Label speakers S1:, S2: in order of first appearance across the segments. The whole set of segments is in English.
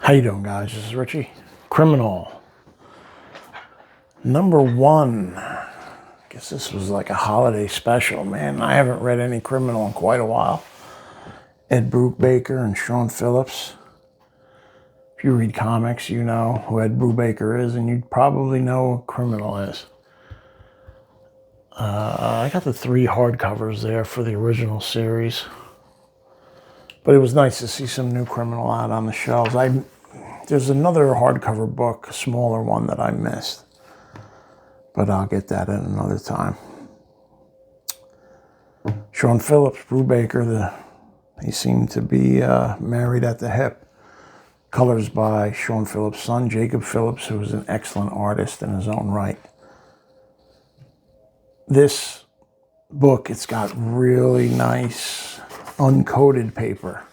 S1: How you doing, guys? This is Richie. Criminal. Number 1. I guess this was like a holiday special, man. I haven't read any Criminal in quite a while. Ed Brubaker and Sean Phillips. If you read comics, you know who Ed Brubaker is, and you probably know what Criminal is. I got the 3 hardcovers there for the original series. But it was nice to see some new Criminal out on the shelves. There's another hardcover book, a smaller one that I missed. But I'll get that at another time. Sean Phillips, Brubaker, he seemed to be married at the hip. Colors by Sean Phillips' son, Jacob Phillips, who is an excellent artist in his own right. This book, it's got really nice uncoated paper.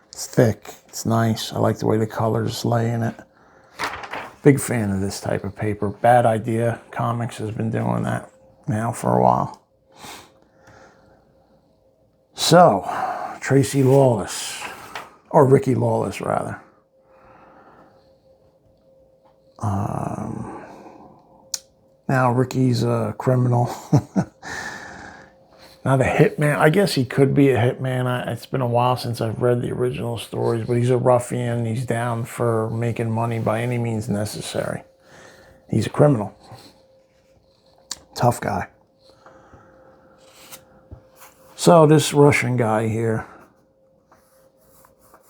S1: It's thick, it's nice. I like the way the colors lay in it. Big fan of this type of paper. Bad Idea Comics has been doing that now for a while. So, Tracy Lawless, or Ricky Lawless rather. Now Ricky's a criminal. Not a hitman. I guess he could be a hitman. It's been a while since I've read the original stories, but he's a ruffian. He's down for making money by any means necessary. He's a criminal. Tough guy. So this Russian guy here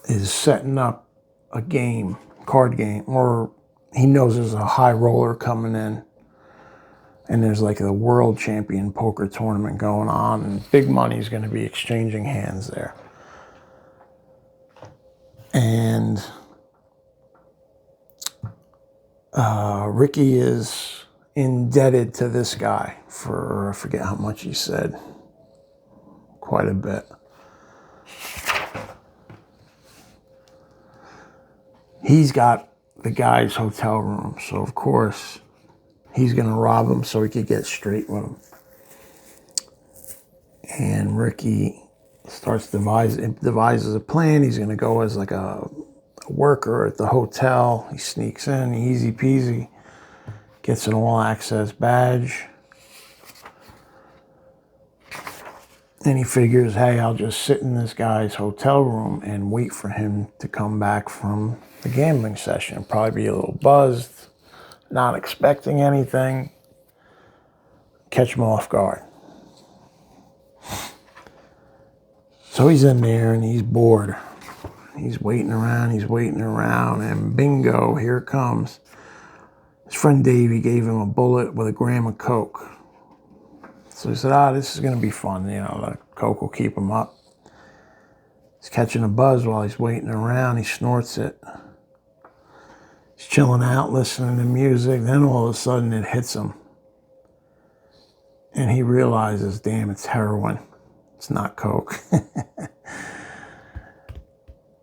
S1: is setting up a game, card game, or he knows there's a high roller coming in. And there's like a world champion poker tournament going on, and big money's going to be exchanging hands there. And Ricky is indebted to this guy for, I forget how much he said, quite a bit. He's got the guy's hotel room, so of course he's going to rob him so he could get straight with him. And Ricky devises a plan. He's going to go as like a worker at the hotel. He sneaks in, easy peasy, gets an all-access badge. And he figures, hey, I'll just sit in this guy's hotel room and wait for him to come back from the gambling session. Probably be a little buzzed, not expecting anything, catch him off guard. So he's in there and he's bored. He's waiting around, and bingo, here it comes. His friend Davey gave him a bullet with a gram of coke. So he said, this is going to be fun. You know, the coke will keep him up. He's catching a buzz while he's waiting around. He snorts it. He's chilling out, listening to music. Then all of a sudden it hits him. And he realizes, damn, it's heroin. It's not coke.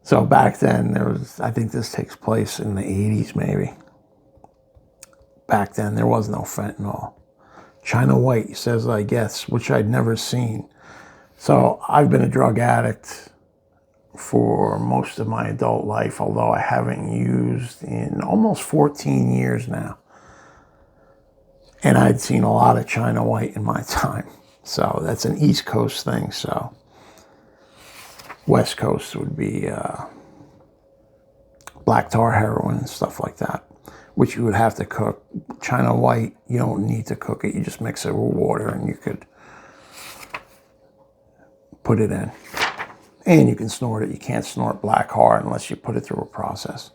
S1: So back then, I think this takes place in the 80s maybe. Back then, there was no fentanyl. China White, he says, I guess, which I'd never seen. So I've been a drug addict for most of my adult life, although I haven't used in almost 14 years now. And I'd seen a lot of China White in my time. So that's an East Coast thing. So West Coast would be black tar heroin and stuff like that, which you would have to cook. China White, you don't need to cook it. You just mix it with water and you could put it in. And you can snort it. You can't snort black hard unless you put it through a process.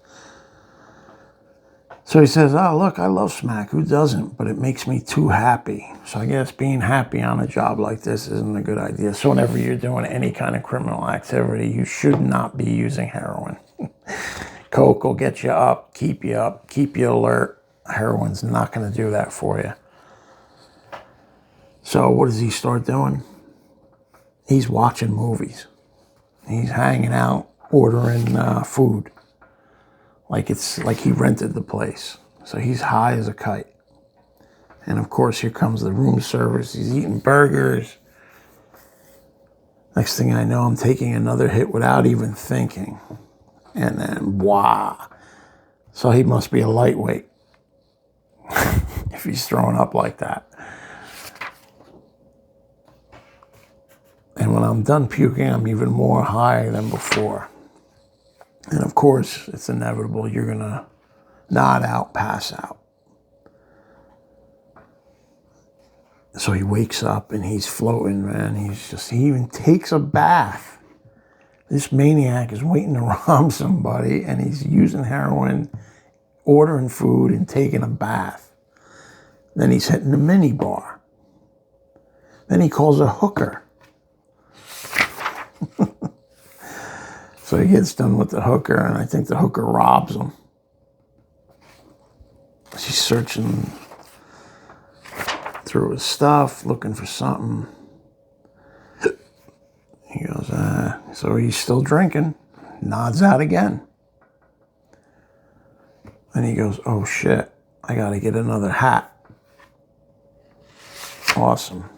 S1: So he says, look, I love smack. Who doesn't? But it makes me too happy. So I guess being happy on a job like this isn't a good idea. So whenever you're doing any kind of criminal activity, you should not be using heroin. Coke will get you up, keep you alert. Heroin's not going to do that for you. So what does he start doing? He's watching movies. He's hanging out, ordering food. Like he rented the place. So he's high as a kite. And of course, here comes the room service. He's eating burgers. Next thing I know, I'm taking another hit without even thinking. And then, wow. So he must be a lightweight if he's throwing up like that. And when I'm done puking, I'm even more high than before. And of course, it's inevitable. You're going to nod out, pass out. So he wakes up and he's floating, man. He even takes a bath. This maniac is waiting to rob somebody, and he's using heroin, ordering food, and taking a bath. Then he's hitting a mini bar. Then he calls a hooker. So he gets done with the hooker, and I think the hooker robs him. She's searching through his stuff, looking for something. He goes, so he's still drinking. Nods out again. Then he goes, oh shit, I gotta get another hat. Awesome.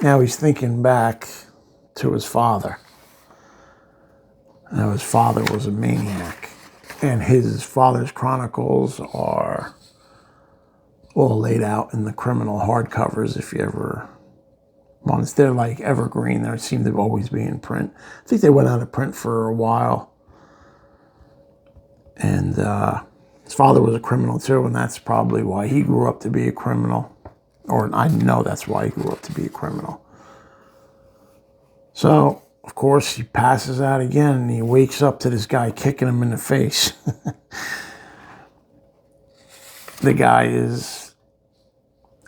S1: Now he's thinking back to his father. Now his father was a maniac. And his father's chronicles are all laid out in the criminal hardcovers if you ever want. They're like evergreen. They seem to always be in print. I think they went out of print for a while. And his father was a criminal too, and that's probably why he grew up to be a criminal. Or I know that's why he grew up to be a criminal. So, of course, he passes out again, and he wakes up to this guy kicking him in the face. The guy is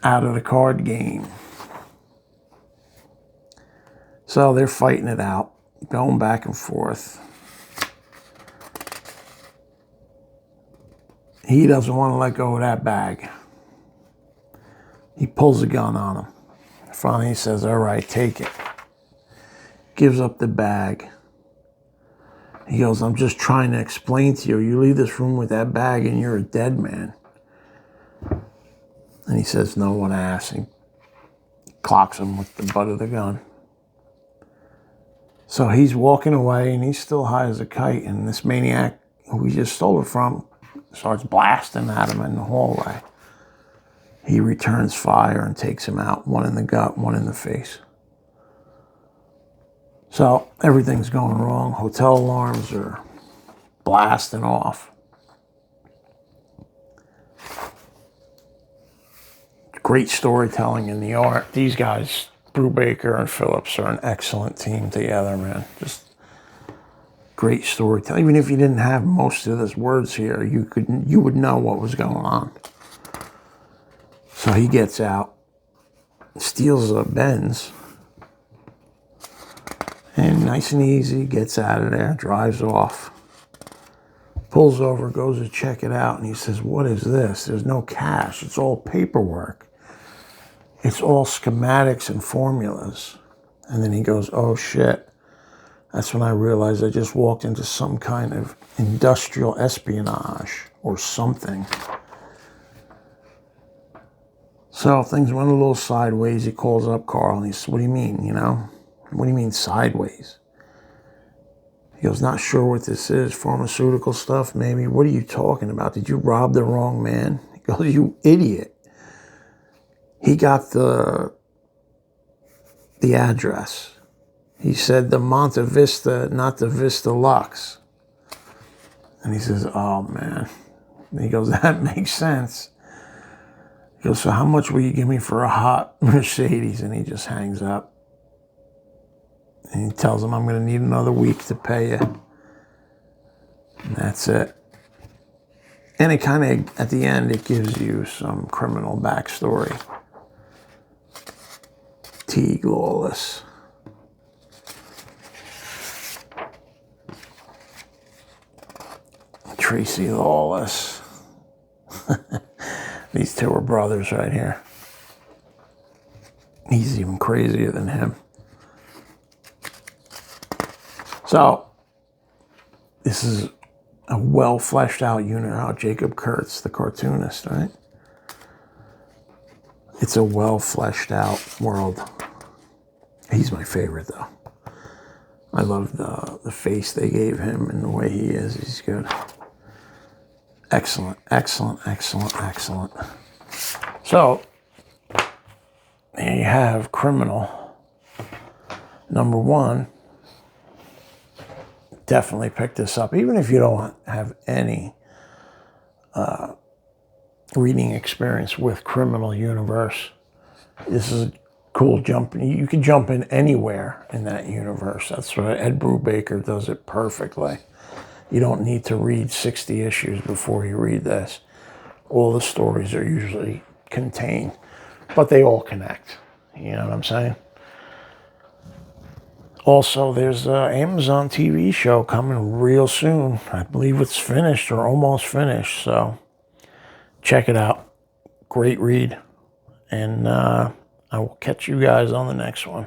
S1: out of the card game. So they're fighting it out, going back and forth. He doesn't want to let go of that bag. He pulls a gun on him. Finally, he says, all right, take it. Gives up the bag. He goes, I'm just trying to explain to you. You leave this room with that bag and you're a dead man. And he says, no one asked. And he clocks him with the butt of the gun. So he's walking away and he's still high as a kite. And this maniac who he just stole it from starts blasting at him in the hallway. He returns fire and takes him out. One in the gut, one in the face. So everything's going wrong. Hotel alarms are blasting off. Great storytelling in the art. These guys, Brubaker and Phillips, are an excellent team together, man. Just great storytelling. Even if you didn't have most of those words here, you would know what was going on. So he gets out, steals a Benz, and nice and easy gets out of there, drives off, pulls over, goes to check it out, and he says, what is this? There's no cash. It's all paperwork. It's all schematics and formulas. And then he goes, oh shit. That's when I realized I just walked into some kind of industrial espionage or something. So things went a little sideways. He calls up Carl and he says, what do you mean, What do you mean sideways? He goes, not sure what this is. Pharmaceutical stuff, maybe. What are you talking about? Did you rob the wrong man? He goes, you idiot. He got the address. He said the Monte Vista, not the Vista Lux. And he says, oh, man. And he goes, that makes sense. He goes, so how much will you give me for a hot Mercedes? And he just hangs up. And he tells him, I'm going to need another week to pay you. And that's it. And it kind of, at the end, it gives you some criminal backstory. Teague Lawless. Tracy Lawless. These two are brothers right here. He's even crazier than him. So, this is a well fleshed out, Jacob Kurtz, the cartoonist, right? It's a well fleshed out world. He's my favorite, though. I love the face they gave him and the way he is. He's good. Excellent, excellent, excellent, excellent. So, there you have Criminal. Number 1. Definitely pick this up. Even if you don't have any reading experience with Criminal Universe, this is a cool jump. You can jump in anywhere in that universe. That's what Ed Brubaker does it perfectly. You don't need to read 60 issues before you read this. All the stories are usually contained, but they all connect. You know what I'm saying? Also, there's an Amazon TV show coming real soon. I believe it's finished or almost finished, so check it out. Great read, and I will catch you guys on the next one.